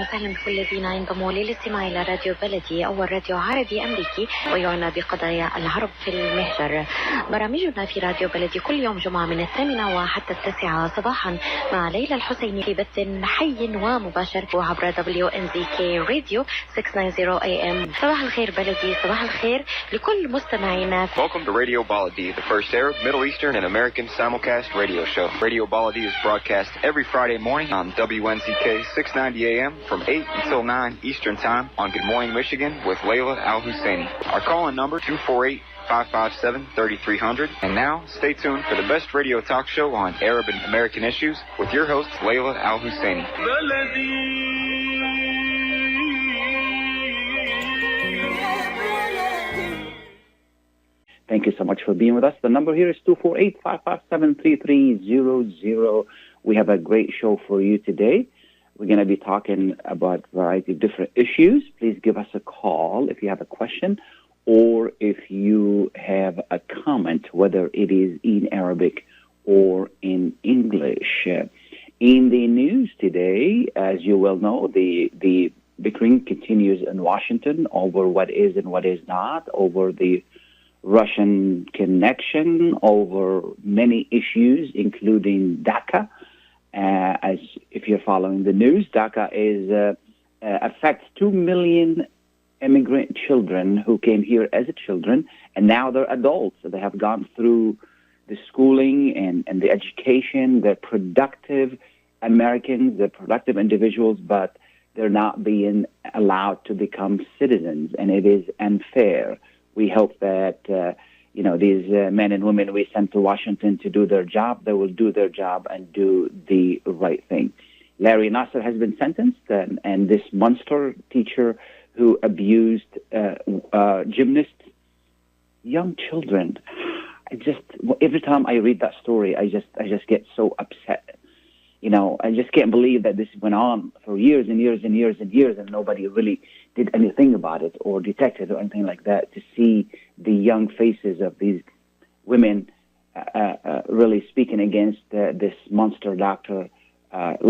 وسهلا بكل الذين ينضموا للاستماع إلى راديو بلدي أول راديو عربي أمريكي ويعنى بقضايا العرب في المهجر. برامجنا في راديو بلدي كل يوم جمعة من 8 وحتى 9 صباحا مع ليلى الحسيني في بث حي ومباشر وعبر wnzk راديو 690 AM. صباح الخير بلدي، صباح الخير لكل مستمعينا. Welcome to Radio Baladi, the first Arab, Middle Eastern, and American simulcast radio show. Radio Baladi is broadcast every Friday morning on WNZK 690 AM from 8 until 9 Eastern Time on Good Morning Michigan with Layla Al-Husseini. Our call-in number 248-557-3300. And now, stay tuned for the best radio talk show on Arab and American issues with your host, Layla Al-Husseini. Thank you so much for being with us. The number here is 248-557-3300. We have a great show for you today. We're going to be talking about a variety of different issues. Please give us a call if you have a question or if you have a comment, whether it is in Arabic or in English. In the news today, as you well know, the bickering continues in Washington over what is and what is not, over the Russian connection, over many issues, including DACA. As if you're following the news, DACA affects 2 million immigrant children who came here as children, and now they're adults. So they have gone through the schooling and the education. They're productive Americans, they're productive individuals, but they're not being allowed to become citizens, and it is unfair. We hope that these men and women we sent to Washington to do their job, they will do their job and do the right thing. Larry Nasser has been sentenced, and this monster teacher who abused gymnasts, young children. Every time I read that story, I just get so upset. I just can't believe that this went on for years and years and years and years, and nobody really did anything about it or detected or anything like that. To see the young faces of these women really speaking against this monster doctor.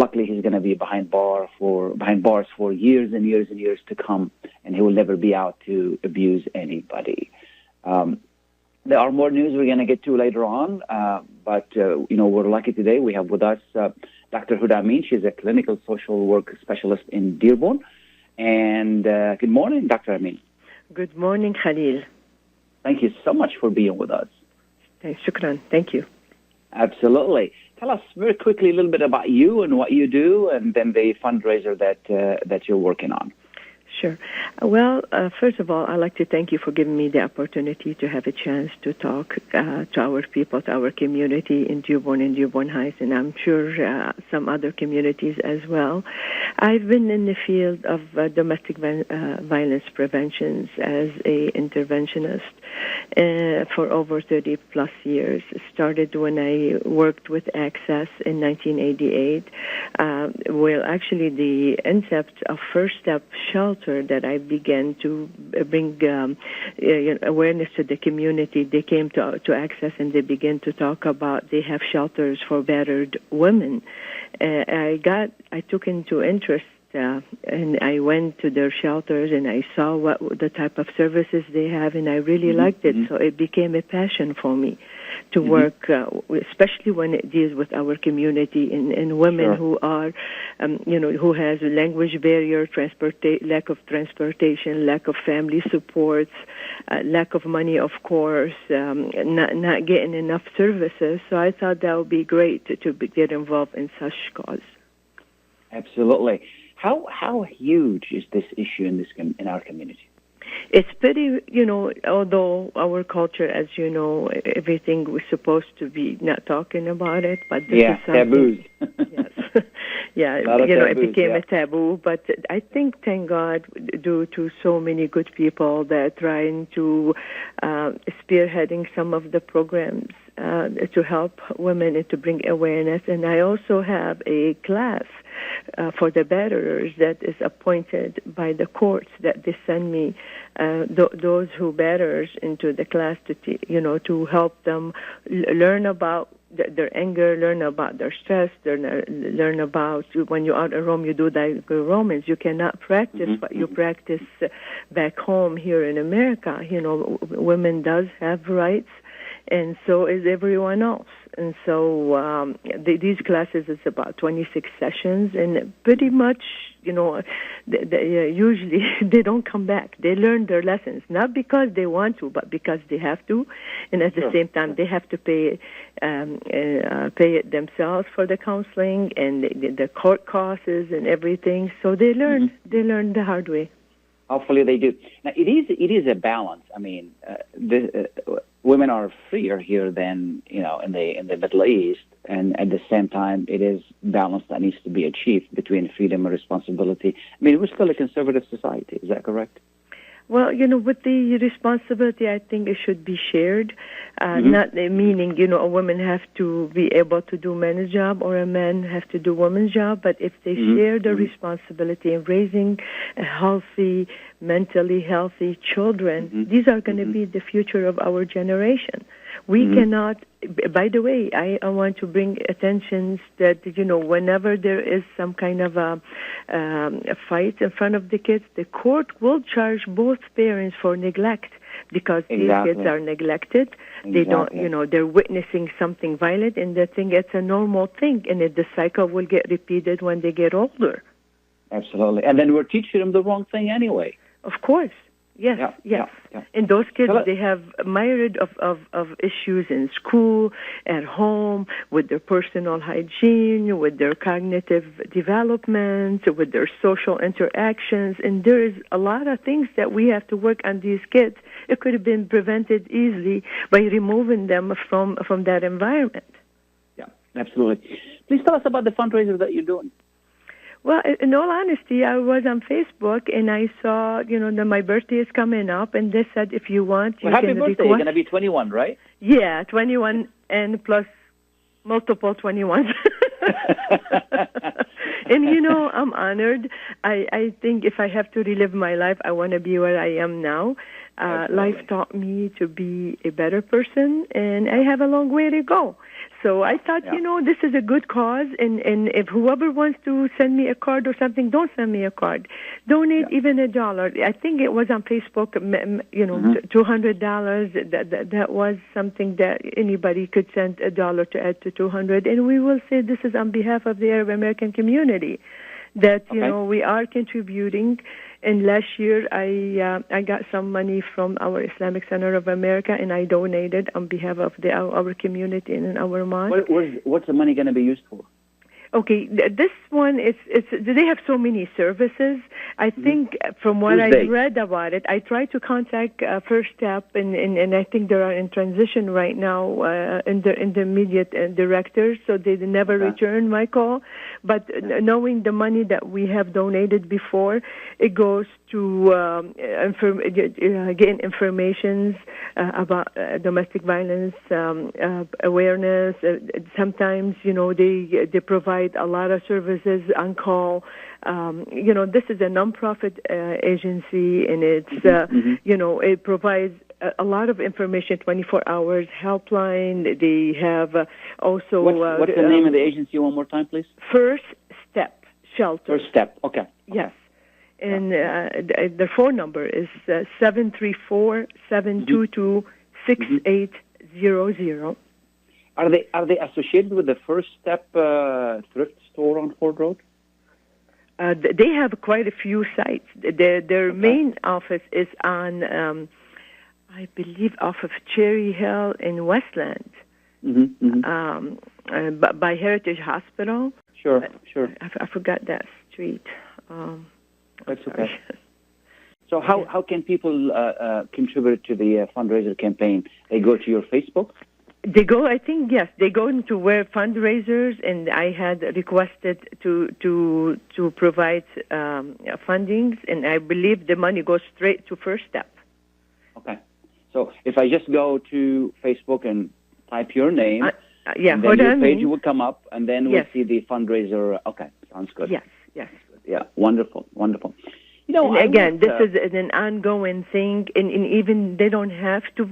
Luckily, he's going to be behind bars for years and years and years to come, and he will never be out to abuse anybody. There are more news we're going to get to later on, but we're lucky today. We have with us Dr. Hoda Amine. She's a clinical social work specialist in Dearborn. And good morning, Dr. Amine. Good morning, Khalil. Thank you so much for being with us. Shukran. Thank you. Absolutely. Tell us very quickly a little bit about you and what you do, and then the fundraiser that you're working on. Sure. Well, first of all, I'd like to thank you for giving me the opportunity to have a chance to talk to our people, to our community in Dearborn and Dearborn Heights, and I'm sure some other communities as well. I've been in the field of domestic violence prevention as a interventionist for over 30 plus years. It started when I worked with Access in 1988. Actually, the incept of First Step Shelter that I began to bring awareness to the community. They came to Access and they began to talk about they have shelters for battered women. I took into interest and I went to their shelters and I saw what the type of services they have, and I really liked it. So it became a passion for me to work, especially when it deals with our community and women who are, who has a language barrier, lack of transportation, lack of family supports, lack of money, of course, not getting enough services. So I thought that would be great to get involved in such cause. Absolutely. How huge is this issue in our community? It's pretty, although our culture, as you know, everything we're supposed to be not talking about it, but this is something. Taboos. Yes. It became a taboo, but I think, thank God, due to so many good people that are trying to spearheading some of the programs to help women and to bring awareness. And I also have a class for the batterers that is appointed by the courts that they send me those who batters into the class to help them learn about their anger, learn about their stress, learn about when you're out in Rome, you do like the Romans. You cannot practice what you practice back home here in America. Women does have rights, and so is everyone else. And so these classes is about 26 sessions, and pretty much, usually they don't come back. They learn their lessons, not because they want to, but because they have to. And at the same time, they have to pay it themselves for the counseling and the court costs and everything. So they learn. They learn the hard way. Hopefully they do. Now, it is a balance. I mean, women are freer here than in the Middle East, and at the same time, it is balance that needs to be achieved between freedom and responsibility. I mean, we're still a conservative society. Is that correct? Well, with the responsibility, I think it should be shared. Not meaning, a woman have to be able to do men's job or a man have to do woman's job. But if they share the responsibility in raising a healthy, mentally healthy children, these are going to be the future of our generation. We cannot, by the way, I want to bring attention that, whenever there is some kind of a fight in front of the kids, the court will charge both parents for neglect because these kids are neglected. They don't, they're witnessing something violent, and they think it's a normal thing, and the cycle will get repeated when they get older. Absolutely. And then we're teaching them the wrong thing anyway. Of course. Yes. And those kids, they have myriad of issues in school, at home, with their personal hygiene, with their cognitive development, with their social interactions. And there is a lot of things that we have to work on these kids. It could have been prevented easily by removing them from that environment. Yeah, absolutely. Please tell us about the fundraiser that you're doing. Well, in all honesty, I was on Facebook and I saw, that my birthday is coming up, and they said if you want, you happy can birthday! request. You're going to be 21, right? Yeah, 21 and plus multiple 21s. And I'm honored. I think if I have to relive my life, I want to be where I am now. Life taught me to be a better person, and I have a long way to go. So I thought, this is a good cause, and if whoever wants to send me a card or something, don't send me a card. Donate even $1. I think it was on Facebook, $200. That was something that anybody could send $1 to add to 200, and we will say this is on behalf of the Arab American community that, we are contributing. And last year, I got some money from our Islamic Center of America, and I donated on behalf of our community and our mosque. What's the money going to be used for? Okay, this one they have so many services. I think from what I read about it, I tried to contact First Step, and I think they are in transition right now in the intermediate directors, so they never returned my call. But knowing the money that we have donated before, it goes to gain information about domestic violence awareness. Sometimes, they provide a lot of services on call. This is a nonprofit agency, and it's, it provides a lot of information, 24 hours helpline. They have also... What's the name of the agency one more time, please? First Step Shelter. First Step, okay. Yes. And the phone number is 734-722-6800. Are they associated with the First Step thrift store on Ford Road? They have quite a few sites. Their main office is on, I believe, off of Cherry Hill in Westland, by Heritage Hospital. Sure. I forgot that street. That's okay. So how can people contribute to the fundraiser campaign? They go to your Facebook? They go, I think, yes. They go into where fundraisers, and I had requested to provide fundings, and I believe the money goes straight to First Step. Okay. So if I just go to Facebook and type your name, and then Hoda, your page will come up, and then we'll see the fundraiser. Okay, sounds good. Yes. Yeah, wonderful. And again, this is an ongoing thing, and even they don't have to,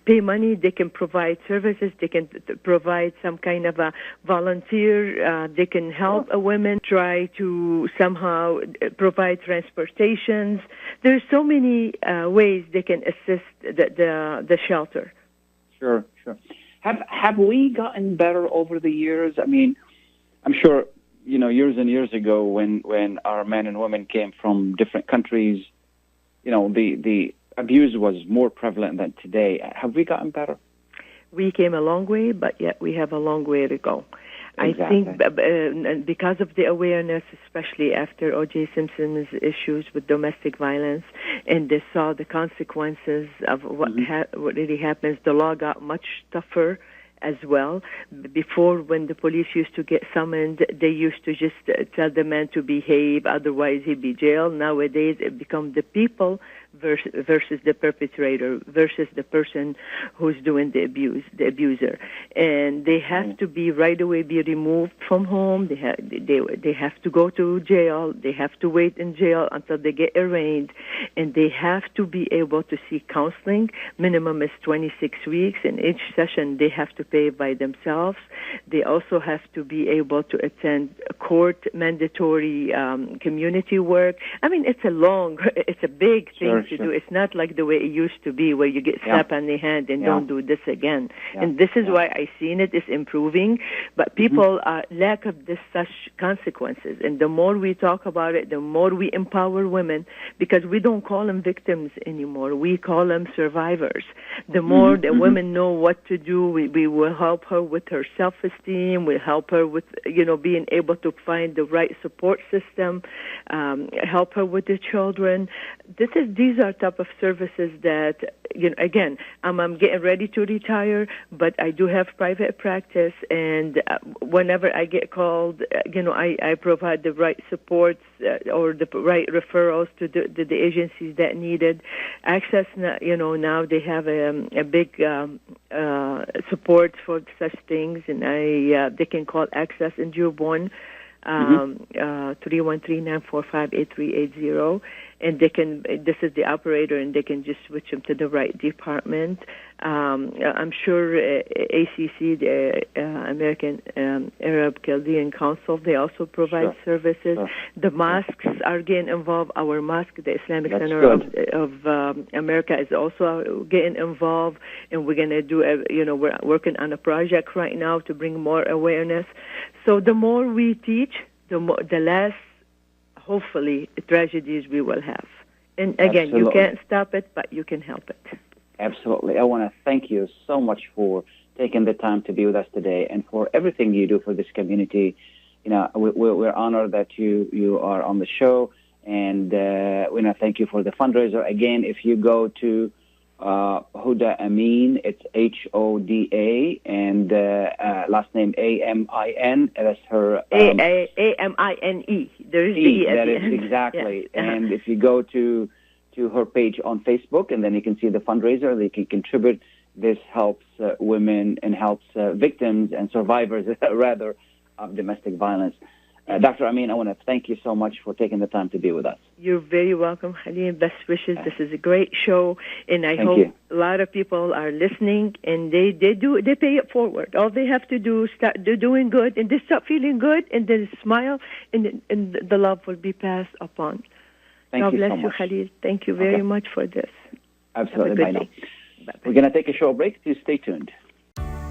pay money. They can provide services. They can provide some kind of a volunteer. They can help a woman try to somehow provide transportations. There's so many ways they can assist the shelter. Sure. Have we gotten better over the years? I mean, I'm sure, years and years ago when our men and women came from different countries, the abuse was more prevalent than today. Have we gotten better? We came a long way, but yet we have a long way to go. Exactly. I think because of the awareness, especially after O.J. Simpson's issues with domestic violence, and they saw the consequences of what really happens, the law got much tougher as well. Before, when the police used to get summoned, they used to just tell the man to behave, otherwise he'd be jailed. Nowadays, it becomes the people versus the perpetrator, versus the person who's doing the abuser. And they have to be right away be removed from home. They have to go to jail. They have to wait in jail until they get arraigned. And they have to be able to seek counseling. Minimum is 26 weeks. In each session, they have to pay by themselves. They also have to be able to attend court mandatory community work. I mean, it's a big thing to do. It's not like the way it used to be, where you get slapped on the hand and don't do this again. And this is why I seen it is improving. But people lack of such consequences. And the more we talk about it, the more we empower women, because we don't call them victims anymore. We call them survivors. The more the women know what to do, we will help her with her self-esteem. We'll help her with, being able to find the right support system, help her with the children. These are type of services that, again, I'm getting ready to retire, but I do have private practice, and whenever I get called, I provide the right supports or the right referrals to the agencies that need it. Access, now they have a big support for such things, and they can call Access in Dearborn, 313-945-8380. And this is the operator, and they can just switch them to the right department. I'm sure ACC, the American Arab Chaldean Council, they also provide services. The mosques are getting involved. Our mosque, the Islamic Center of America, is also getting involved, and we're going to do, we're working on a project right now to bring more awareness. So the more we teach, the less, hopefully, tragedies we will have. And again, you can't stop it, but you can help it. Absolutely. I want to thank you so much for taking the time to be with us today and for everything you do for this community. We're honored that you are on the show, and we want to thank you for the fundraiser. Again, if you go to Hoda Amine, it's Hoda, and last name Amine. That's her Amine. There is the E at that the is end. exactly. And if you go to her page on Facebook, and then you can see the fundraiser, they can contribute. This helps women and helps victims and survivors, rather, of domestic violence. Dr. Amine, I want to thank you so much for taking the time to be with us. You're very welcome, Khalil. Best wishes. This is a great show, and I hope a lot of people are listening, and they pay it forward. All they have to do is start doing good, and they start feeling good, and then smile, and the love will be passed upon. God bless you, Khalil. Thank you very much for this. Absolutely. Bye now. We're going to take a short break. Please stay tuned.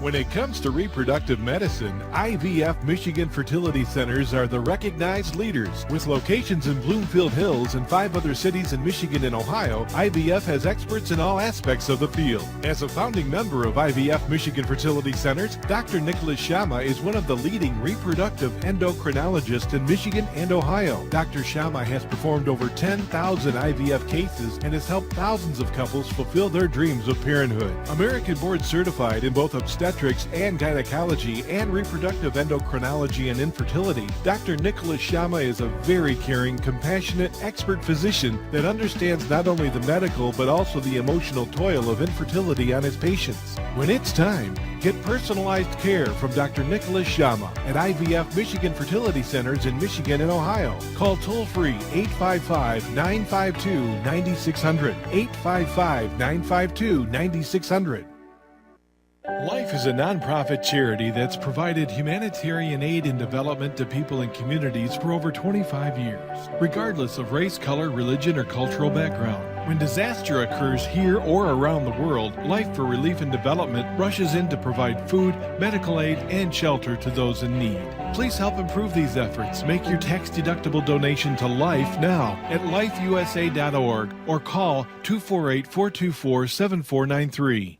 When it comes to reproductive medicine, IVF Michigan Fertility Centers are the recognized leaders. With locations in Bloomfield Hills and 5 other cities in Michigan and Ohio, IVF has experts in all aspects of the field. As a founding member of IVF Michigan Fertility Centers, Dr. Nicholas Shama is one of the leading reproductive endocrinologists in Michigan and Ohio. Dr. Shama has performed over 10,000 IVF cases and has helped thousands of couples fulfill their dreams of parenthood. American board certified in both obstetrics obstetrics and gynecology and reproductive endocrinology and infertility, Dr. Nicholas Shama is a very caring, compassionate, expert physician that understands not only the medical but also the emotional toil of infertility on his patients. When it's time, get personalized care from Dr. Nicholas Shama at IVF Michigan Fertility Centers in Michigan and Ohio. Call toll-free 855-952-9600, 855-952-9600. Life is a nonprofit charity that's provided humanitarian aid and development to people and communities for over 25 years, regardless of race, color, religion, or cultural background. When disaster occurs here or around the world, Life for Relief and Development rushes in to provide food, medical aid, and shelter to those in need. Please help improve these efforts. Make your tax-deductible donation to Life now at lifeusa.org or call 248-424-7493.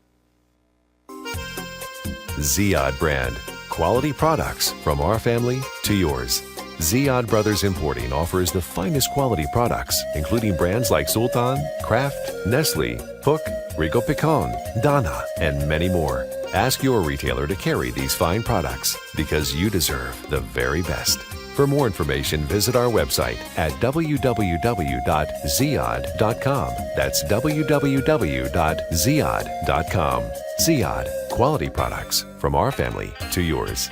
Ziyad brand. Quality products from our family to yours. Ziyad Brothers Importing offers the finest quality products, including brands like Sultan, Kraft, Nestle, Hook, Rico Picon, Dana, and many more. Ask your retailer to carry these fine products because you deserve the very best. For more information, visit our website at www.ziyad.com. That's www.ziyad.com. Ziyad, quality products from our family to yours.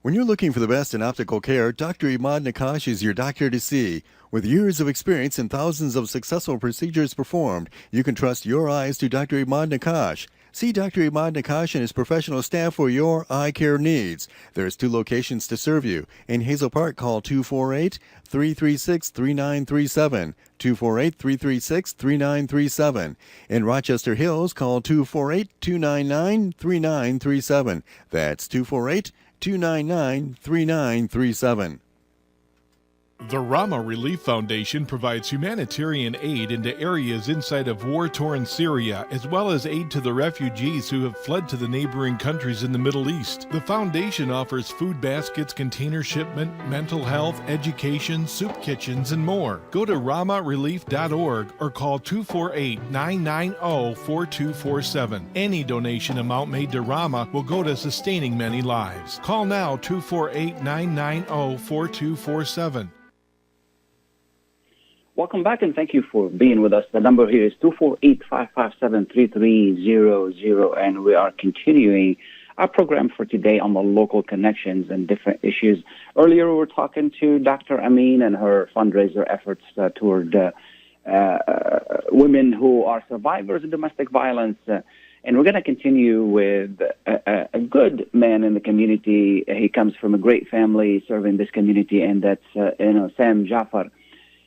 When you're looking for the best in optical care, Dr. Imad Nakash is your doctor to see. With years of experience and thousands of successful procedures performed, you can trust your eyes to Dr. Imad Nakash. See Dr. Imad Nakash and his professional staff for your eye care needs. There's 2 locations to serve you. In Hazel Park, call 248-336-3937. 248-336-3937. In Rochester Hills, call 248-299-3937. That's 248-299-3937. The Rama Relief Foundation provides humanitarian aid into areas inside of war-torn Syria, as well as aid to the refugees who have fled to the neighboring countries in the Middle East. The foundation offers food baskets, container shipment, mental health, education, soup kitchens, and more. Go to ramarelief.org or call 248-990-4247. Any donation amount made to Rama will go to sustaining many lives. Call now 248-990-4247. Welcome back, and thank you for being with us. The number here is 248-557-3300, and we are continuing our program for today on the local connections and different issues. Earlier, we were talking to Dr. Amine and her fundraiser efforts toward women who are survivors of domestic violence. And we're going to continue with a good man in the community. He comes from a great family serving this community, and that's Sam Jaafar.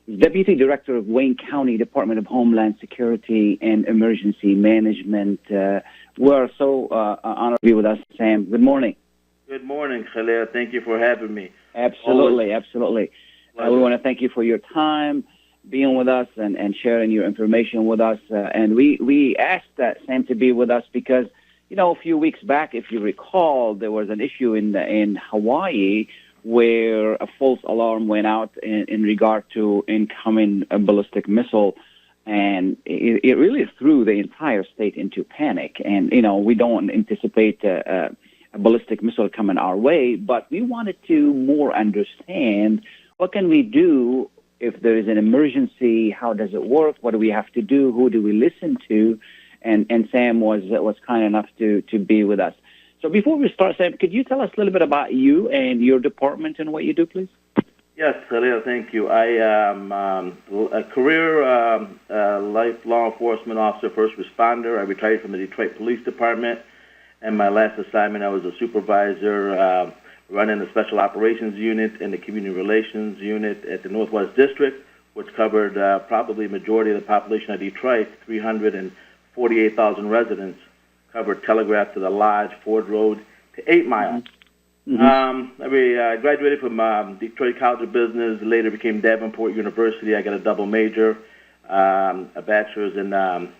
He's Deputy Director of Wayne County Department of Homeland Security and Emergency Management. We're so honored to be with us, Sam. Good morning. Good morning, Khalil. Thank you for having me. Absolutely, absolutely. We want to thank you for your time, being with us and sharing your information with us. And we asked Sam to be with us because, a few weeks back, if you recall, there was an issue in Hawaii where a false alarm went out in regard to incoming a ballistic missile, and it really threw the entire state into panic. And, we don't anticipate a ballistic missile coming our way, but we wanted to more understand what can we do if there is an emergency, how does it work, what do we have to do, who do we listen to, and Sam was kind enough to be with us. So before we start, Sam, could you tell us a little bit about you and your department and what you do, please? Yes, Khalil, thank you. I am a career life law enforcement officer, first responder. I retired from the Detroit Police Department, and my last assignment, I was a supervisor running the Special Operations Unit and the Community Relations Unit at the Northwest District, which covered probably majority of the population of Detroit, 348,000 residents. Covered Telegraph to the Lodge, Ford Road to 8 Mile. Mm-hmm. I graduated from Detroit College of Business, later became Davenport University. I got a double major, a bachelor's in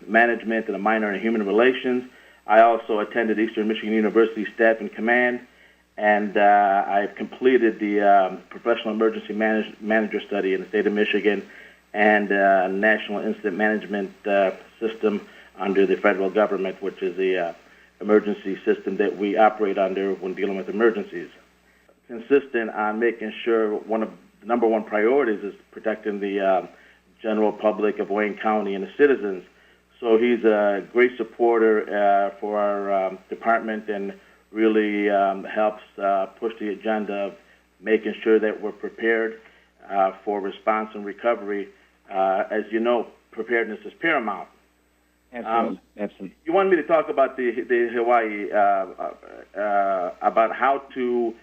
management and a minor in human relations. I also attended Eastern Michigan University Staff and Command, and I've completed the Professional Emergency Manager study in the state of Michigan and National Incident Management System under the federal government, which is the emergency system that we operate under when dealing with emergencies. Consistent on making sure one of the number one priorities is protecting the general public of Wayne County and the citizens. So he's a great supporter for our department and really helps push the agenda of making sure that we're prepared for response and recovery. As you know, preparedness is paramount. Absolutely. You wanted me to talk about the Hawaii, about how to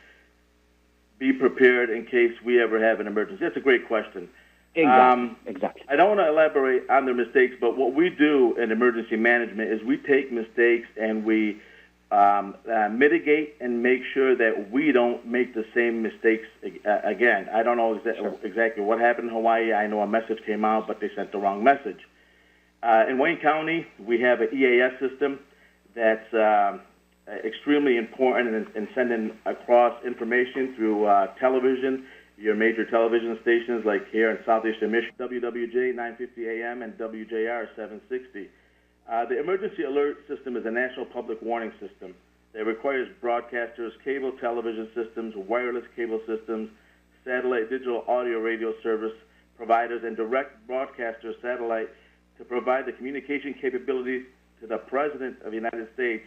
be prepared in case we ever have an emergency. That's a great question. Exactly. I don't want to elaborate on their mistakes, but what we do in emergency management is we take mistakes and we mitigate and make sure that we don't make the same mistakes again. I don't know exactly what happened in Hawaii. I know a message came out, but they sent the wrong message. In Wayne County, we have an EAS system that's extremely important in sending across information through television, your major television stations like here in Southeastern Michigan, WWJ 950 AM and WJR 760. The emergency alert system is a national public warning system that requires broadcasters, cable television systems, wireless cable systems, satellite digital audio radio service providers, and direct broadcaster satellite to provide the communication capability to the President of the United States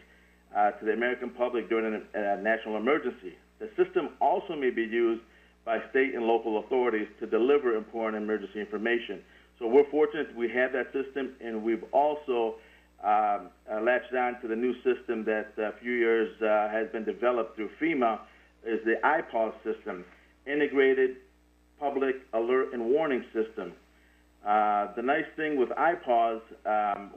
to the American public during a national emergency. The system also may be used by state and local authorities to deliver important emergency information. So we're fortunate we have that system, and we've also latched on to the new system that a few years has been developed through FEMA, is the IPAWS system, Integrated Public Alert and Warning System. The nice thing with IPAWS,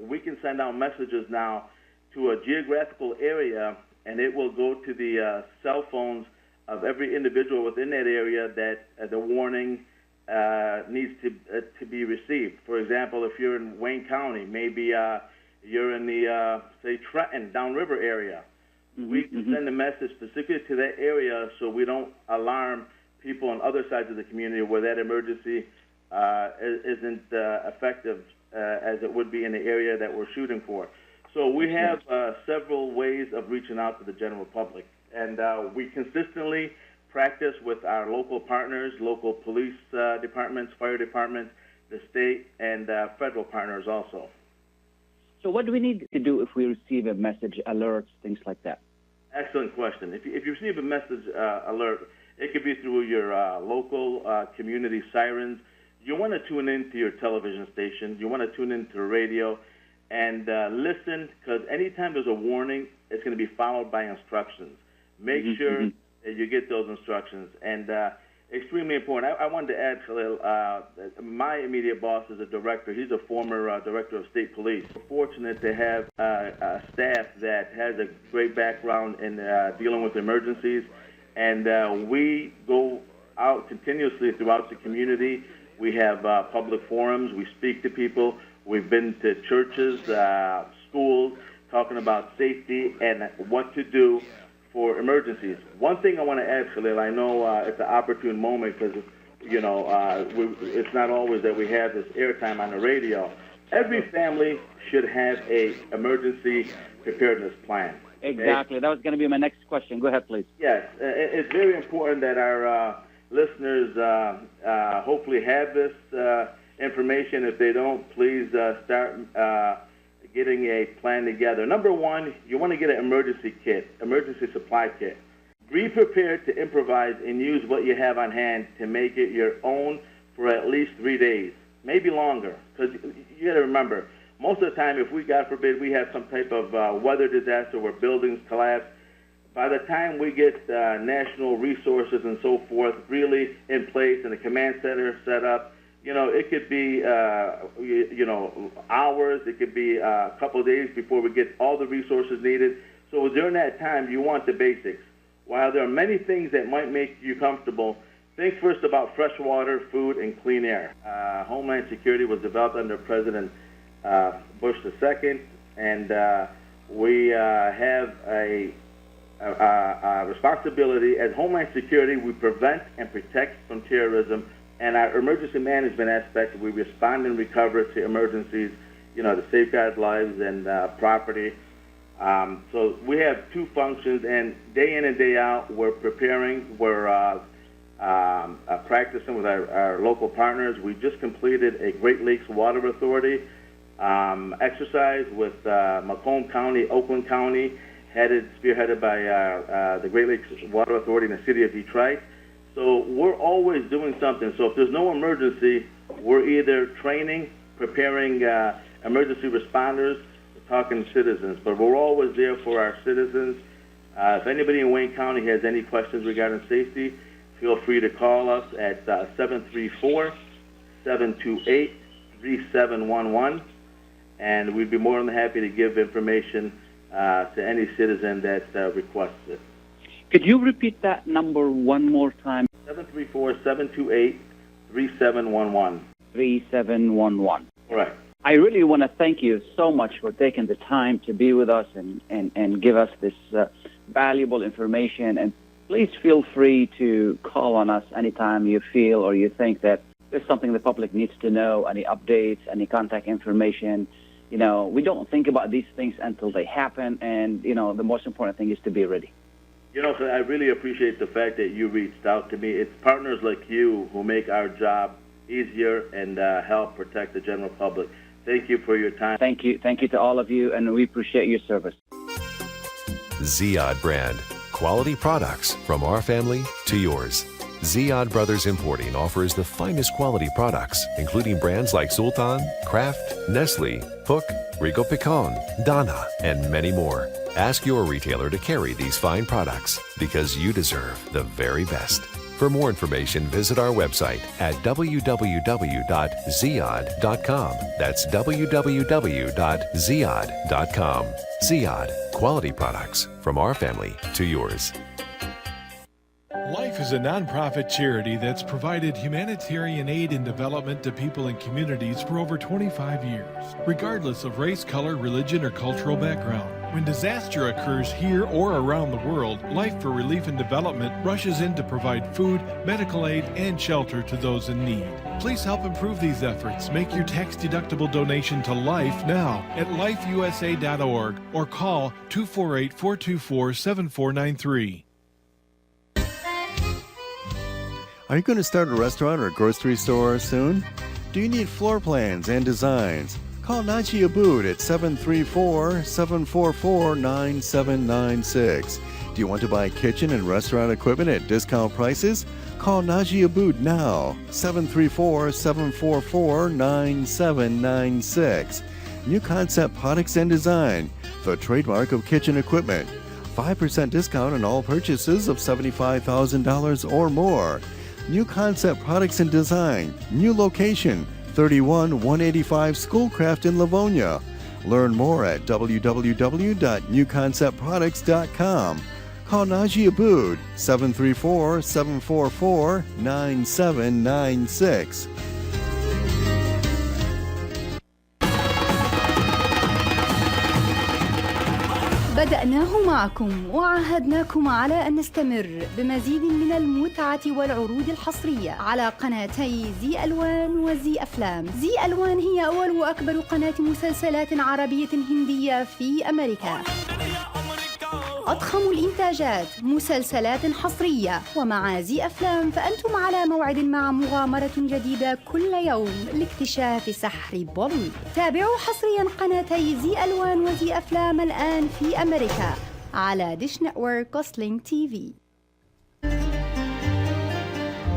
we can send out messages now to a geographical area, and it will go to the cell phones of every individual within that area that the warning needs to be received. For example, if you're in Wayne County, maybe you're in the, say, Trenton, downriver area, we can send a message specifically to that area so we don't alarm people on other sides of the community where that emergency isn't effective as it would be in the area that we're shooting for. So we have several ways of reaching out to the general public. And we consistently practice with our local partners, local police departments, fire departments, the state, and federal partners also. So what do we need to do if we receive a message, alerts, things like that? Excellent question. If you receive a message alert, it could be through your local community sirens. You want to tune into your television station. You want to tune into the radio and listen, because anytime there's a warning, it's going to be followed by instructions. Make sure that you get those instructions. And extremely important. I wanted to add, Khalil, my immediate boss is a director. He's a former director of state police. We're fortunate to have a staff that has a great background in dealing with emergencies. And we go out continuously throughout the community. We have public forums. We speak to people. We've been to churches, schools, talking about safety and what to do for emergencies. One thing I want to add, Khalil, I know it's an opportune moment because, you know, it's not always that we have this airtime on the radio. Every family should have a emergency preparedness plan. Okay? Exactly. That was going to be my next question. Go ahead, please. Yes. It's very important that our listeners hopefully have this information. If they don't, please start getting a plan together. Number one, you want to get an emergency kit, emergency supply kit. Be prepared to improvise and use what you have on hand to make it your own for at least 3 days, maybe longer. Because you got to remember, most of the time, if we, God forbid, we have some type of weather disaster where buildings collapse, by the time we get national resources and so forth really in place and the command center set up, you know, it could be, hours. It could be a couple of days before we get all the resources needed. So during that time, you want the basics. While there are many things that might make you comfortable, think first about fresh water, food, and clean air. Homeland Security was developed under President Bush II, and we have a responsibility. As Homeland Security, we prevent and protect from terrorism. And our emergency management aspect, we respond and recover to emergencies, you know, to safeguard lives and property. So we have two functions, and day in and day out, we're preparing. We're practicing with our local partners. We just completed a Great Lakes Water Authority exercise with Macomb County, Oakland County, spearheaded by the Great Lakes Water Authority in the city of Detroit. So we're always doing something. So if there's no emergency, we're either training, preparing emergency responders, talking to citizens. But we're always there for our citizens. If anybody in Wayne County has any questions regarding safety, feel free to call us at 734-728-3711, and we'd be more than happy to give information to any citizen that requests it. Could you repeat that number one more time? 734-728-3711. 3711. Correct. I really want to thank you so much for taking the time to be with us and give us this valuable information. And please feel free to call on us anytime you feel or you think that there's something the public needs to know, any updates, any contact information. You know, we don't think about these things until they happen, and, you know, the most important thing is to be ready. You know, I really appreciate the fact that you reached out to me. It's partners like you who make our job easier and help protect the general public. Thank you for your time. Thank you. Thank you to all of you, and we appreciate your service. Ziad brand. Quality products from our family to yours. Ziad Brothers Importing offers the finest quality products, including brands like Sultan, Kraft, Nestle, Hook, Rico Picon, Dana, and many more. Ask your retailer to carry these fine products because you deserve the very best. For more information, visit our website at www.ziad.com. That's www.ziad.com. Ziad, quality products from our family to yours. Life is a nonprofit charity that's provided humanitarian aid and development to people and communities for over 25 years, regardless of race, color, religion, or cultural background. When disaster occurs here or around the world, Life for Relief and Development rushes in to provide food, medical aid, and shelter to those in need. Please help improve these efforts. Make your tax-deductible donation to Life now at lifeusa.org or call 248-424-7493. Are you going to start a restaurant or a grocery store soon? Do you need floor plans and designs? Call Naji Abood at 734-744-9796. Do you want to buy kitchen and restaurant equipment at discount prices? Call Naji Abood now, 734-744-9796. New Concept Products and Design, the trademark of kitchen equipment. 5% discount on all purchases of $75,000 or more. New Concept Products and Design, new location, 31185 Schoolcraft in Livonia. Learn more at www.newconceptproducts.com. Call Naji Abood, 734-744-9796. بدأناه معكم وعاهدناكم على أن نستمر بمزيد من المتعة والعروض الحصرية على قناتي زي ألوان وزي أفلام. زي ألوان هي أول وأكبر قناة مسلسلات عربية هندية في أمريكا. أضخم الإنتاجات، مسلسلات حصرية، ومع زي أفلام فأنتم على موعد مع مغامرة جديدة كل يوم لاكتشاف سحر بوليوود. تابعوا حصريا قناتي زي ألوان وزي أفلام الآن في أمريكا على ديش نتورك وسلينج تي في.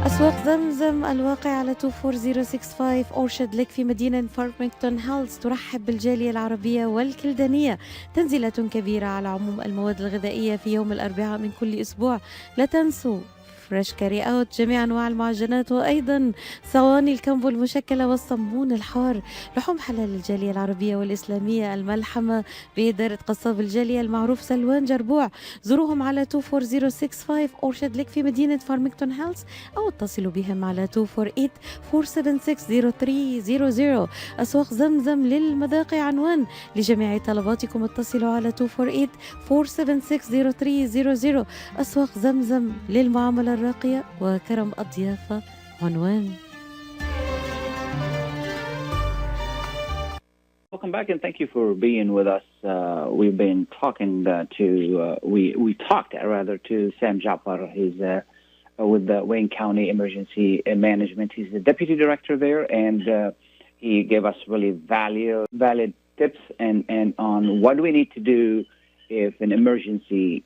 أسواق زمزم الواقع على 24065 أورشارد ليك في مدينة فارمينغتون هيلز ترحب بالجالية العربية والكلدانية. تنزيلات كبيرة على عموم المواد الغذائية في يوم الأربعاء من كل أسبوع. لا تنسوا فريش كاري أوت، جميع أنواع المعجنات، وأيضا صواني الكامبو المشكلة والصمون الحار. لحوم حلال الجالية العربية والإسلامية الملحمة بإدارة قصاب الجالية المعروف سلوان جربوع. زوروهم على 24065 أورشارد ليك في مدينة فارمينغتون هيلز أو اتصلوا بهم على 248-476-0300. أسواق زمزم للمذاق عنوان لجميع طلباتكم. اتصلوا على 248-476-0300. أسواق زمزم للمعاملة الراقية وكرم الضيافة عنوان. welcome back, and thank you for being with us. We've been talking we talked to Sam Jaafar. He's with the Wayne County Emergency Management. He's the deputy director there, and he gave us really valid tips and on what do we need to do if an emergency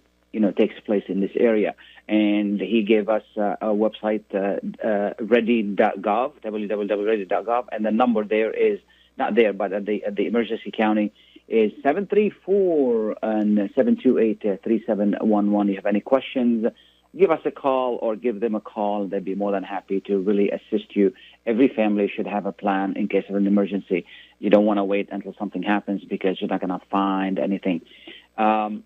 takes place in this area. And he gave us a website, ready.gov, www.ready.gov, and the number there is not there, but at the emergency county is 734 and 728-3711. You have any questions, give us a call or give them a call. They'd be more than happy to really assist you. Every family should have a plan in case of an emergency. You don't want to wait until something happens because you're not going to find anything. I'm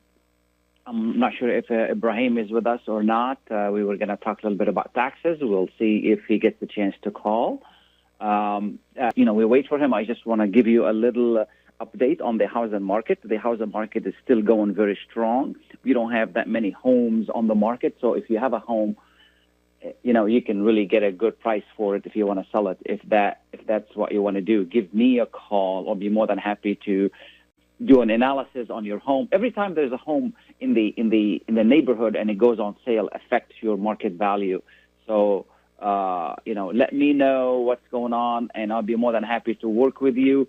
not sure if Ibrahim is with us or not. We were going to talk a little bit about taxes. We'll see if he gets the chance to call. We wait for him. I just want to give you a little update on the housing market. The housing market is still going very strong. We don't have that many homes on the market. So if you have a home, you can really get a good price for it if you want to sell it. If that's what you want to do, give me a call. I'll be more than happy to do an analysis on your home. Every time there's a home in the neighborhood and it goes on sale, affects your market value. So let me know what's going on, and I'll be more than happy to work with you.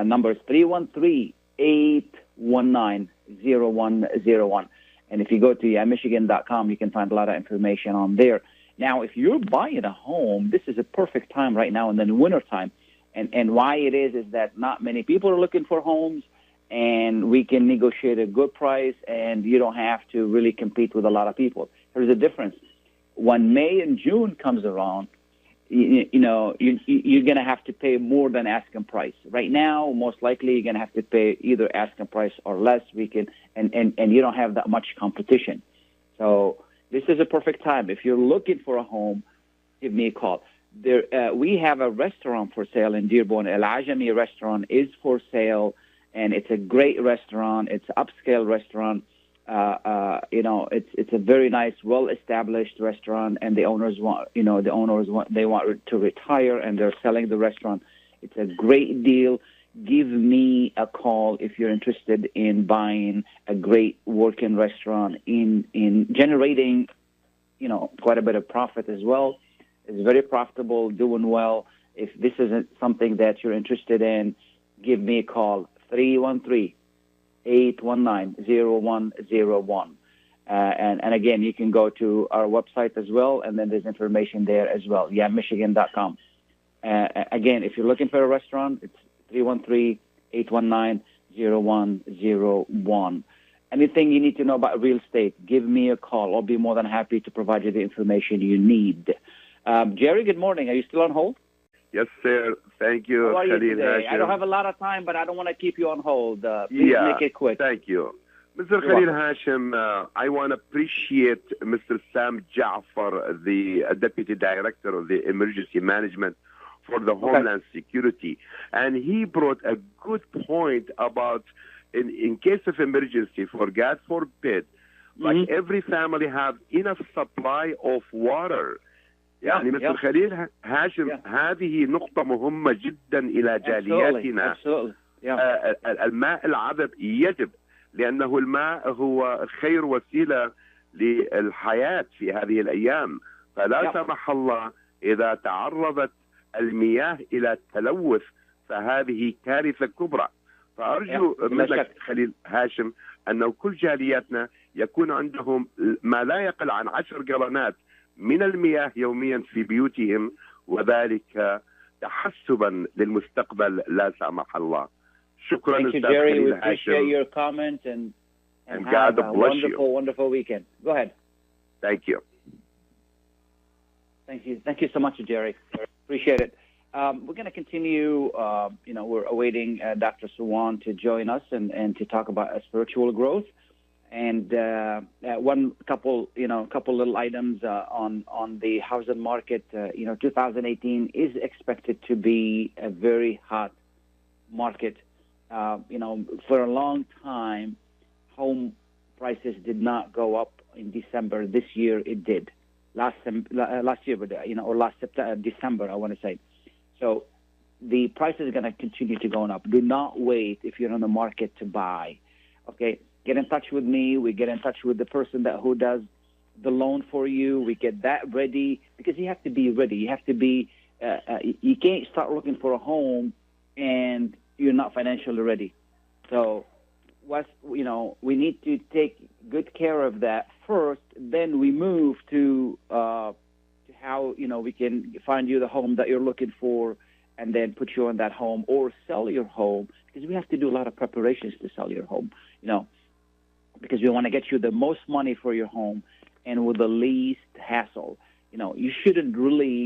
Number is 313-819-0101. And if you go to Michigan.com, you can find a lot of information on there. Now, if you're buying a home, this is a perfect time right now in the winter time. And why it is that not many people are looking for homes, and we can negotiate a good price, and you don't have to really compete with a lot of people. There's a difference. When May and June comes around, you're going to have to pay more than asking price. Right now, most likely you're going to have to pay either asking price or less. And you don't have that much competition. So this is a perfect time. If you're looking for a home, give me a call. We have a restaurant for sale in Dearborn. El Ajami restaurant is for sale, and it's a great restaurant. It's an upscale restaurant. It's a very nice, well-established restaurant, and the owners want to retire, and they're selling the restaurant. It's a great deal. Give me a call if you're interested in buying a great working restaurant in generating, quite a bit of profit as well. It's very profitable, doing well. If this isn't something that you're interested in, give me a call, 313-819-0101. And again, you can go to our website as well, and then there's information there as well, Michigan.com. Again, if you're looking for a restaurant, it's 313-819-0101. Anything you need to know about real estate, give me a call. I'll be more than happy to provide you the information you need. Jerry, good morning. Are you still on hold? Yes, sir. Thank you, How are you Khalil today? Hachem. I don't have a lot of time, but I don't want to keep you on hold. Please make it quick. Thank you. Mr. Khalil Hachem, I want to appreciate Mr. Sam Jaafar, the Deputy Director of the Emergency Management for the Homeland Security. And he brought a good point about in case of emergency, for God forbid, like every family have enough supply of water. يعني مثل خليل هاشم هذه نقطة مهمة جدا إلى جالياتنا. الماء العذب يجب، لأنه الماء هو خير وسيلة للحياة في هذه الأيام. فلا سمح الله إذا تعرضت المياه إلى تلوث فهذه كارثة كبرى. فأرجو منك خليل هاشم أنه كل جالياتنا يكون عندهم ما لا يقل عن 10 جالونات من المياه يوميا في بيوتهم، وذلك تحسبا للمستقبل لا سمح الله. شكرا. Thank you, Jerry. We appreciate your comment and have a wonderful weekend. Go ahead. Thank you. Thank you so much, Jerry. Appreciate it. We're going to continue. We're awaiting Dr. Suwan to join us and to talk about spiritual growth. And one couple little items on the housing market. 2018 is expected to be a very hot market. For a long time, home prices did not go up in December. This year, it did. Last year, or last December, I want to say. So the price is going to continue to go up. Do not wait if you're on the market to buy. Okay, get in touch with me. We get in touch with the person who does the loan for you. We get that ready, because you have to be ready. You have to be. You can't start looking for a home and you're not financially ready. So, we need to take good care of that first. Then we move to how we can find you the home that you're looking for, and then put you in that home or sell your home, because we have to do a lot of preparations to sell your home. Because we want to get you the most money for your home and with the least hassle. You shouldn't really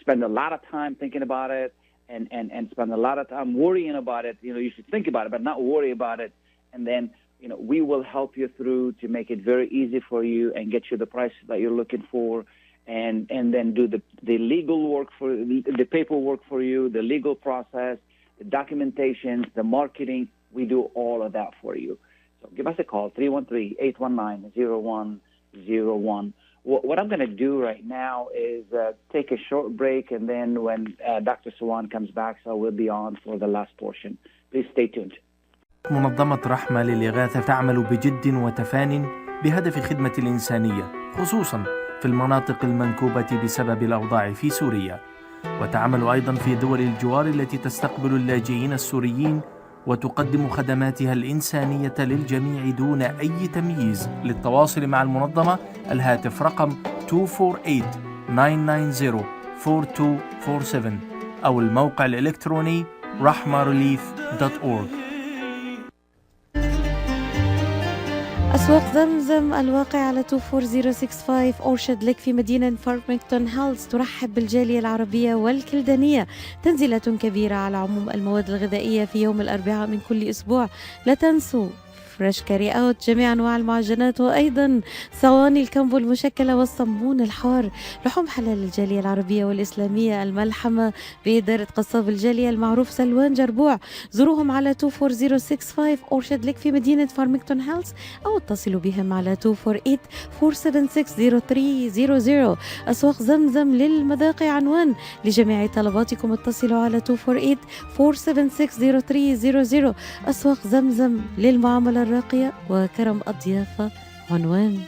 spend a lot of time thinking about it and spend a lot of time worrying about it. You should think about it, but not worry about it. And then, we will help you through to make it very easy for you and get you the price that you're looking for, and then do the legal work for the paperwork for you, the legal process, the documentation, the marketing. We do all of that for you. So give us a call, 313-819-0101. What I'm going to do right now is take a short break, and then when Dr. Suwan comes back, so we'll be on for the last portion. Please stay tuned. منظمة رحمة للإغاثة تعمل بجد وتفان بهدف خدمة الإنسانية، خصوصا في المناطق المنكوبة بسبب الأوضاع في سوريا، وتعمل أيضا في دول الجوار التي تستقبل اللاجئين السوريين، وتقدم خدماتها الإنسانية للجميع دون أي تمييز. للتواصل مع المنظمة الهاتف رقم 248-990-4247 أو الموقع الإلكتروني rahmarelief.org. أسواق زمزم الواقع على 24065 أورشد لك في مدينة فارمينغتون هيلز ترحب بالجالية العربية والكلدانية. تنزيلات كبيرة على عموم المواد الغذائية في يوم الأربعاء من كل أسبوع. لا تنسوا فريش كاري اوت، جميع انواع المعجنات، وايضا صواني الكمبو المشكله والصمون الحار، لحوم حلال الجاليه العربيه والاسلاميه، الملحمه باداره قصاب الجاليه المعروف سلوان جربوع. زوروهم على 24065 اورشد لك في مدينه فارمينغتون هيلز، او اتصلوا بهم على 248-476-0300. اسواق زمزم للمذاقي عنوان لجميع طلباتكم، اتصلوا على 248-476-0300. اسواق زمزم للمعامله الراقية وكرم الضيافة عنوان.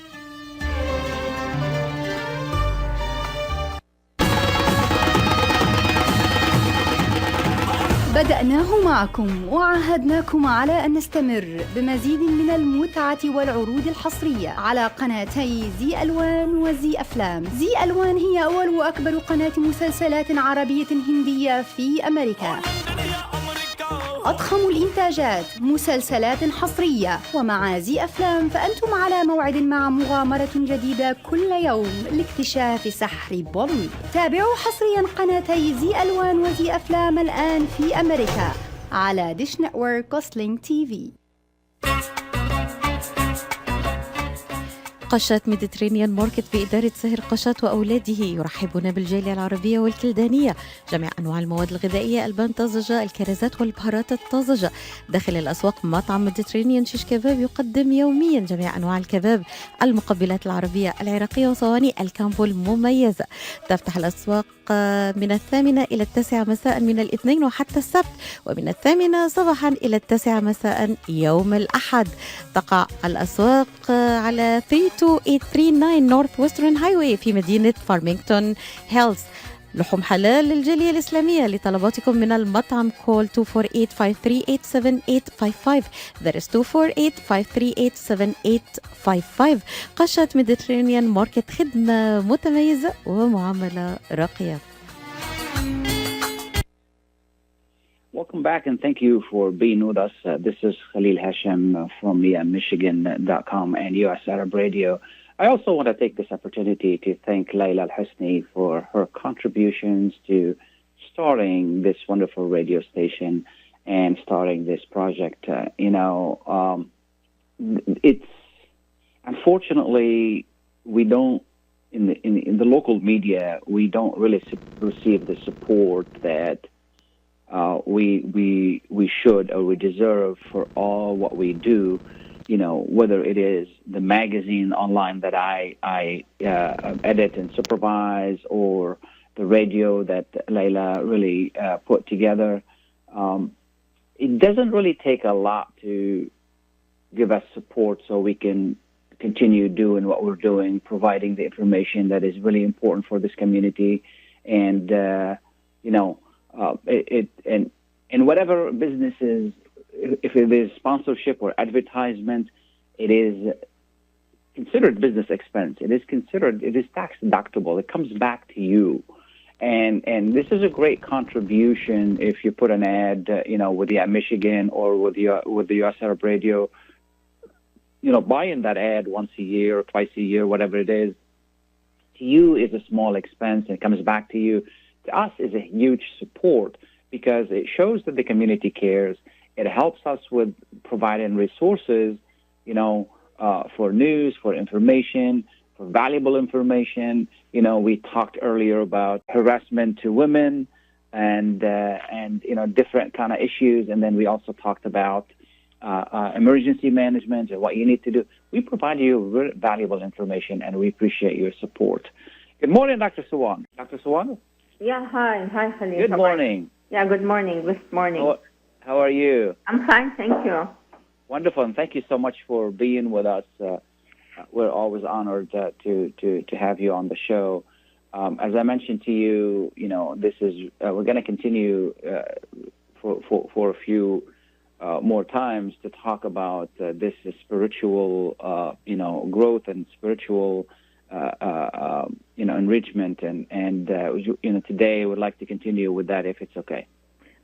بدأناه معكم وعاهدناكم على أن نستمر بمزيد من المتعة والعروض الحصرية على قناتي زي ألوان وزي أفلام. زي ألوان هي أول وأكبر قناة مسلسلات عربية هندية في أمريكا، أضخم الإنتاجات، مسلسلات حصرية. ومع زي أفلام فأنتم على موعد مع مغامرة جديدة كل يوم لاكتشاف سحر بوليوود. تابعوا حصريا قناتي زي ألوان وزي أفلام الآن في أمريكا على ديش نتورك وسلينج تي في. قشات ميديترينيان ماركت بإدارة سهر قشات وأولاده يرحبون بالجالية العربية والكلدانية. جميع أنواع المواد الغذائية، البان طازجة، الكرزات والبهارات الطازجة. داخل الأسواق مطعم ميديترينيان شيش كباب يقدم يوميا جميع أنواع الكباب، المقبلات العربية العراقية وصواني الكامبو المميزة. تفتح الأسواق من 8 إلى 9 مساء من الاثنين وحتى السبت، ومن 8 صباحا إلى 9 مساء يوم الأحد. تقع الأسواق على 32839 نورث ويسترن هايواي في مدينة فارمينغتون هيلز. لحوم حلال للجالية الإسلامية. لطلباتكم من المطعم كول 248-538-7855. That is 248-538-7855. قشة ميديترينيان ماركت، خدمة متميزة ومعاملة راقية. Welcome back, and thank you for being with us. This is Khalil Hachem from Michigan.com and US Arab Radio. I also want to take this opportunity to thank Layla Al-Husni for her contributions to starting this wonderful radio station and starting this project. It's unfortunately we don't in the local media we don't really receive the support that we should or we deserve for all what we do. Whether it is the magazine online that I edit and supervise, or radio that Layla really put together. It doesn't really take a lot to give us support so we can continue doing what we're doing, providing the information that is really important for this community. And, and whatever businesses, if it is sponsorship or advertisement, it is considered business expense. It is tax deductible. It comes back to you. And this is a great contribution if you put an ad, with the Michigan or with the U.S. Arab Radio, buying that ad once a year or twice a year, whatever it is, to you is a small expense and it comes back to you. To us is a huge support because it shows that the community cares. It helps us with providing resources, for news, for information, for valuable information. We talked earlier about harassment to women and different kind of issues. And then we also talked about emergency management and what you need to do. We provide you very valuable information, and we appreciate your support. Good morning, Dr. Suwan. Dr. Suwan? Yeah, hi, Khalil. Good morning. Yeah, good morning. Good morning. How are you? I'm fine, thank you. Wonderful, and thank you so much for being with us. We're always honored to have you on the show. As I mentioned to you, this is we're going to continue for a few more times to talk about this spiritual, growth and spiritual, enrichment, and today we'd like to continue with that if it's okay.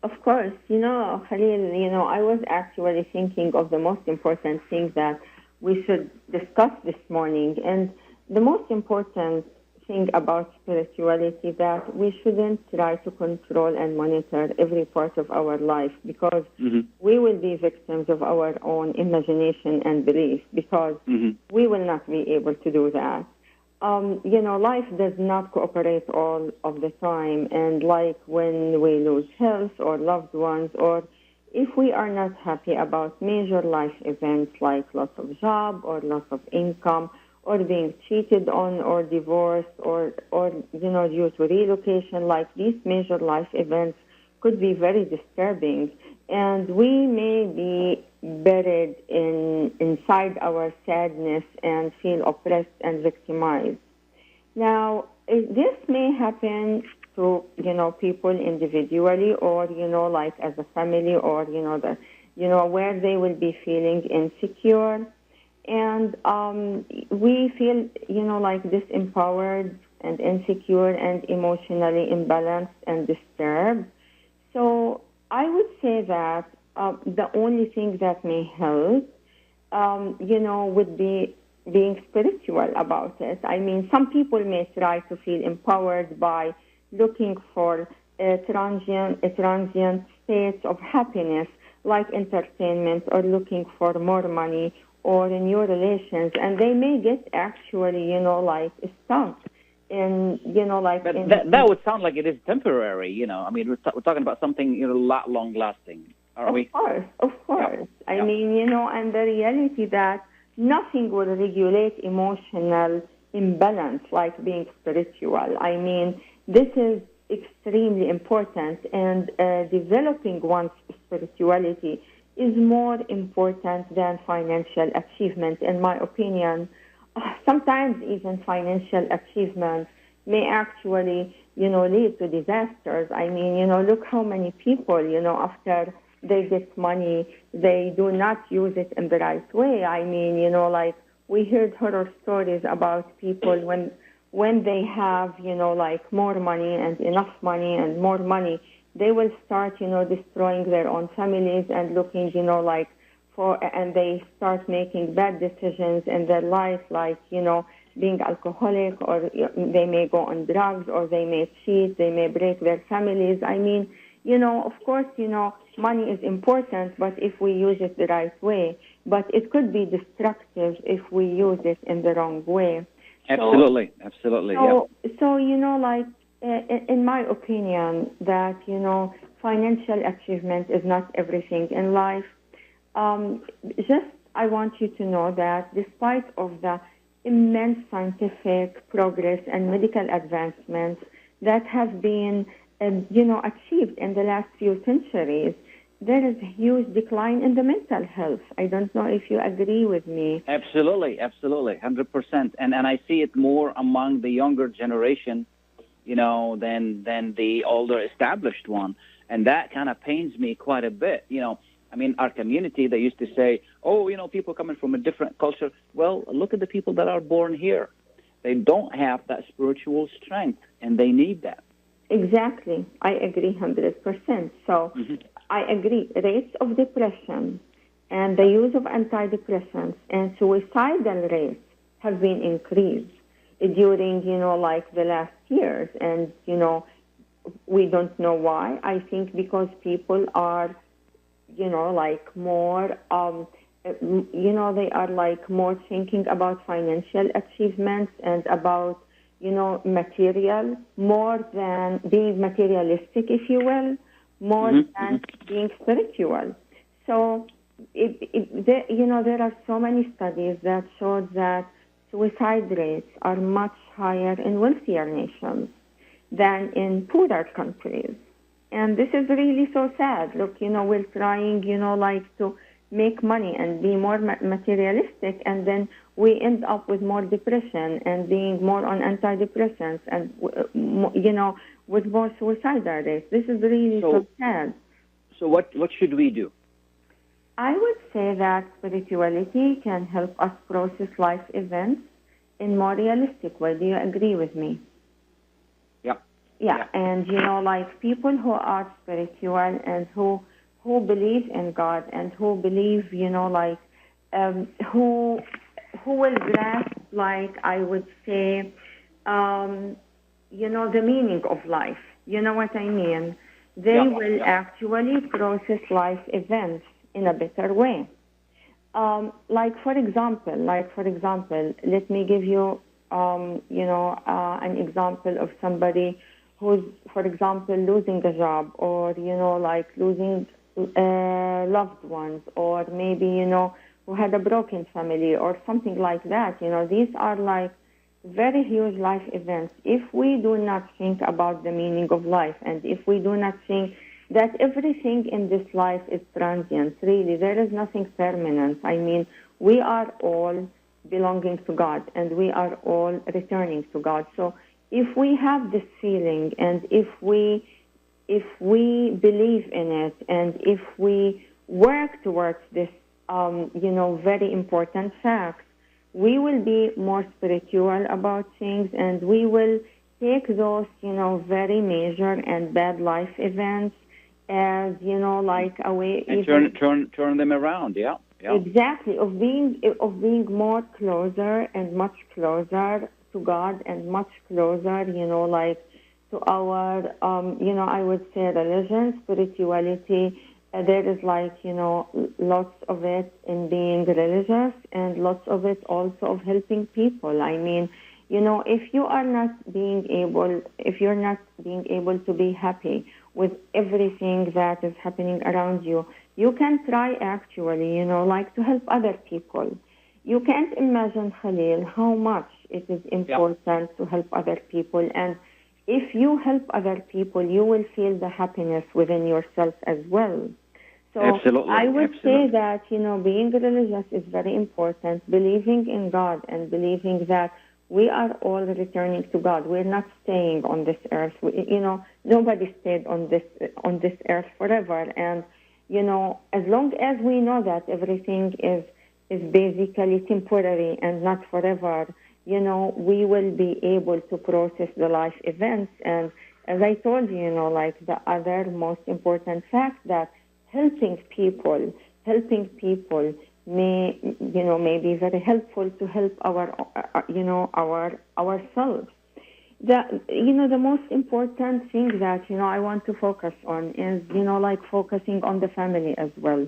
Of course, Khalil, I was actually thinking of the most important thing that we should discuss this morning, and the most important thing about spirituality that we shouldn't try to control and monitor every part of our life because we will be victims of our own imagination and belief because we will not be able to do that. Life does not cooperate all of the time, and like when we lose health or loved ones, or if we are not happy about major life events like loss of job or loss of income, or being cheated on or divorced or due to relocation, like these major life events could be very disturbing. And we may be buried inside our sadness and feel oppressed and victimized. Now, this may happen to, people individually or, like as a family or, where they will be feeling insecure. And we feel, like disempowered and insecure and emotionally imbalanced and disturbed. So I would say that the only thing that may help, would be being spiritual about it. I mean, some people may try to feel empowered by looking for transient states of happiness, like entertainment or looking for more money or new relations, and they may get actually, stuck in, But that would sound like it is temporary, I mean, we're talking about something, long-lasting, aren't we? Of course. Yeah. I mean, and the reality that nothing will regulate emotional imbalance like being spiritual. I mean, this is extremely important, and developing one's spirituality is more important than financial achievement, in my opinion. Sometimes even financial achievement may actually, lead to disasters. I mean, look how many people, after they get money, they do not use it in the right way. I mean, we heard horror stories about people when they have, more money and enough money and more money, they will start, destroying their own families and looking, and they start making bad decisions in their life, like, being alcoholic, or they may go on drugs, or they may cheat, they may break their families. I mean, of course, money is important, but if we use it the right way, but it could be destructive if we use it in the wrong way. Absolutely. So, in my opinion, that, financial achievement is not everything in life. I want you to know that despite of the immense scientific progress and medical advancements, that have been, achieved in the last few centuries, there is a huge decline in the mental health. I don't know if you agree with me. Absolutely, 100%. And I see it more among the younger generation, than the older established one. And that kind of pains me quite a bit. Our community, they used to say, people coming from a different culture. Well, look at the people that are born here. They don't have that spiritual strength, and they need that. Exactly. I agree 100%. So I agree. Rates of depression and the use of antidepressants and suicidal rates have been increased during, the last years. And, we don't know why. I think because people are, more, they are more thinking about financial achievements and about, material, more than being materialistic, if you will, more than being spiritual. So, there are so many studies that show that suicide rates are much higher in wealthier nations than in poorer countries. And this is really so sad. Look, we're trying, to make money and be more materialistic, and then we end up with more depression and being more on antidepressants and, with more suicidal rates. This is really so sad. So what should we do? I would say that spirituality can help us process life events in more realistic way. Do you agree with me? Yeah. And, people who are spiritual and who believe in God and who believe, who will grasp, I would say, the meaning of life. You know what I mean? They will actually process life events in a better way. For example, let me give you, an example of somebody who's, for example, losing a job or, losing loved ones, or maybe, who had a broken family or something like that. These are very huge life events. If we do not think about the meaning of life, and if we do not think that everything in this life is transient, really, there is nothing permanent. I mean, we are all belonging to God, and we are all returning to God. So if we have this feeling, and if we believe in it, and if we work towards this, very important fact, we will be more spiritual about things, and we will take those, very major and bad life events as, a way... And turn them around, yeah. Exactly, of being more closer and much closer to God, and much closer, to our, I would say religion, spirituality. There is lots of it in being religious, and lots of it also of helping people. I mean, if you're not being able to be happy with everything that is happening around you, you can try actually, to help other people. You can't imagine, Khalil, how much it is important to help other people. And if you help other people, you will feel the happiness within yourself as well. So absolutely. I would say that, being religious is very important, believing in God and believing that we are all returning to God. We're not staying on this earth. Nobody stayed on this earth forever. And, as long as we know that everything is basically temporary and not forever, we will be able to process the life events. And as I told you, the other most important fact that helping people may be very helpful to help ourselves. The most important thing that, I want to focus on is, focusing on the family as well.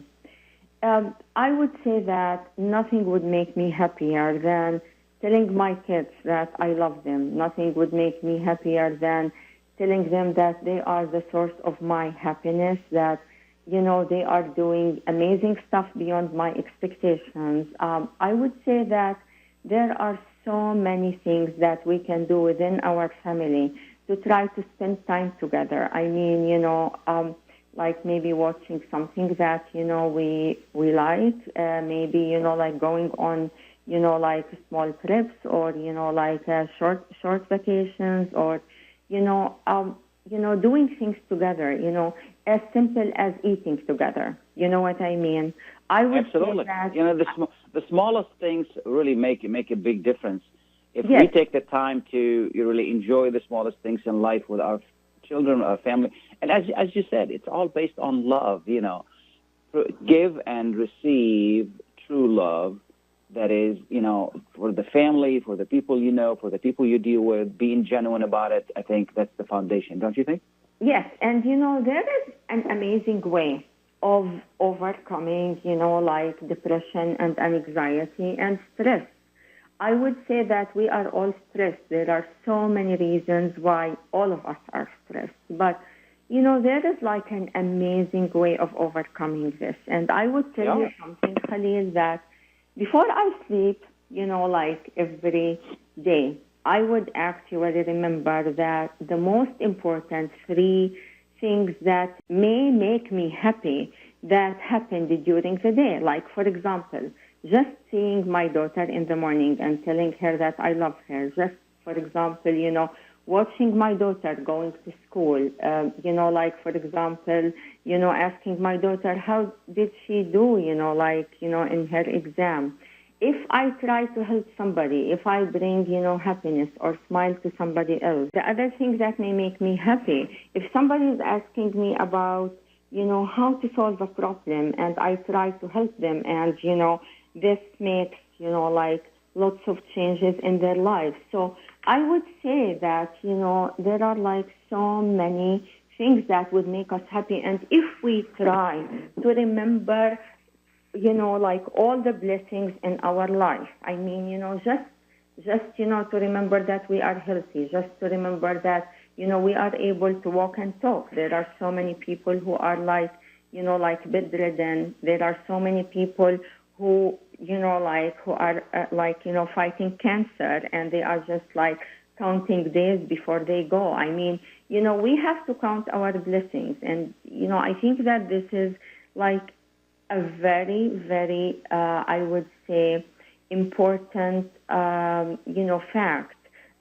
I would say that nothing would make me happier than telling my kids that I love them. Nothing would make me happier than telling them that they are the source of my happiness, that, they are doing amazing stuff beyond my expectations. I would say that there are so many things that we can do within our family to try to spend time together. I mean, like maybe watching something that, we like, maybe, like going on, like small trips or, like short vacations or, doing things together, as simple as eating together. You know what I mean? I would Absolutely. say that, the smallest things really make a big difference. If yes. we take the time to really enjoy the smallest things in life with our children, our family, and as you said, it's all based on love, give and receive true love. That is, for the family, for the people for the people you deal with, being genuine about it. I think that's the foundation, don't you think? Yes, and there is an amazing way of overcoming, like depression and anxiety and stress. I would say that we are all stressed. There are so many reasons why all of us are stressed. But, there is like an amazing way of overcoming this. And I would tell you something, Khalil, that before I sleep, like every day, I would actually remember that the most important 3 things that may make me happy that happened during the day. Like, for example, just seeing my daughter in the morning and telling her that I love her. Just, for example, watching my daughter going to school. Like, for example, asking my daughter, how did she do, in her exam. If I try to help somebody, if I bring, happiness or smile to somebody else. The other thing that may make me happy, if somebody is asking me about, how to solve a problem and I try to help them and, this makes, like lots of changes in their lives. So I would say that, there are like so many things that would make us happy. And if we try to remember, like all the blessings in our life, I mean, just to remember that we are healthy, just to remember that, we are able to walk and talk. There are so many people who are like, like bedridden. There are so many people who, who are fighting cancer, and they are just like counting days before they go. I mean, we have to count our blessings. And, I think that this is like a very, very, I would say, important, fact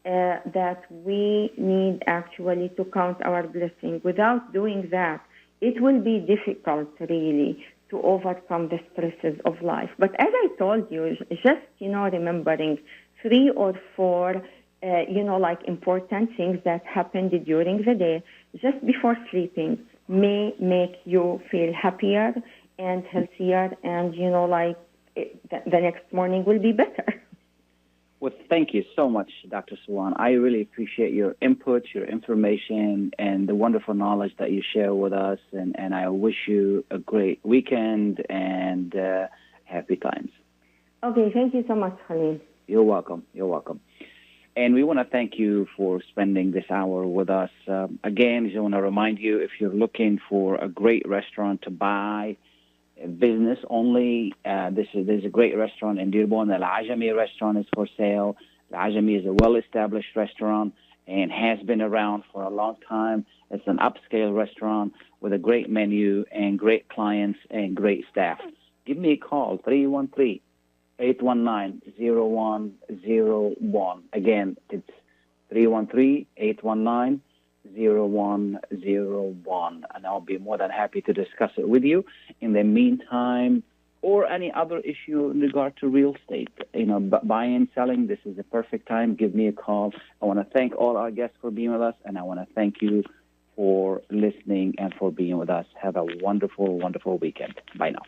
that we need actually to count our blessings. Without doing that, it will be difficult, really, to overcome the stresses of life. But as I told you, just, remembering 3 or 4, like important things that happened during the day, just before sleeping, may make you feel happier and healthier, and, the next morning will be better. Well, thank you so much, Dr. Suwan. I really appreciate your input, your information, and the wonderful knowledge that you share with us. And I wish you a great weekend and happy times. Okay, thank you so much, Khalil. You're welcome. You're welcome. And we want to thank you for spending this hour with us. Again, I just want to remind you, if you're looking for a great restaurant to buy, business only, there's a great restaurant in Dearborn. The Al-Ajami restaurant is for sale. The Al-Ajami is a well-established restaurant and has been around for a long time. It's an upscale restaurant with a great menu and great clients and great staff. Give me a call, 313-819-0101. Again, it's 313-819-0101. And I'll be more than happy to discuss it with you. In the meantime, or any other issue in regard to real estate, buying and selling, this is the perfect time. Give me a call. I want to thank all our guests for being with us, and I want to thank you for listening and for being with us. Have a wonderful, wonderful weekend. Bye now.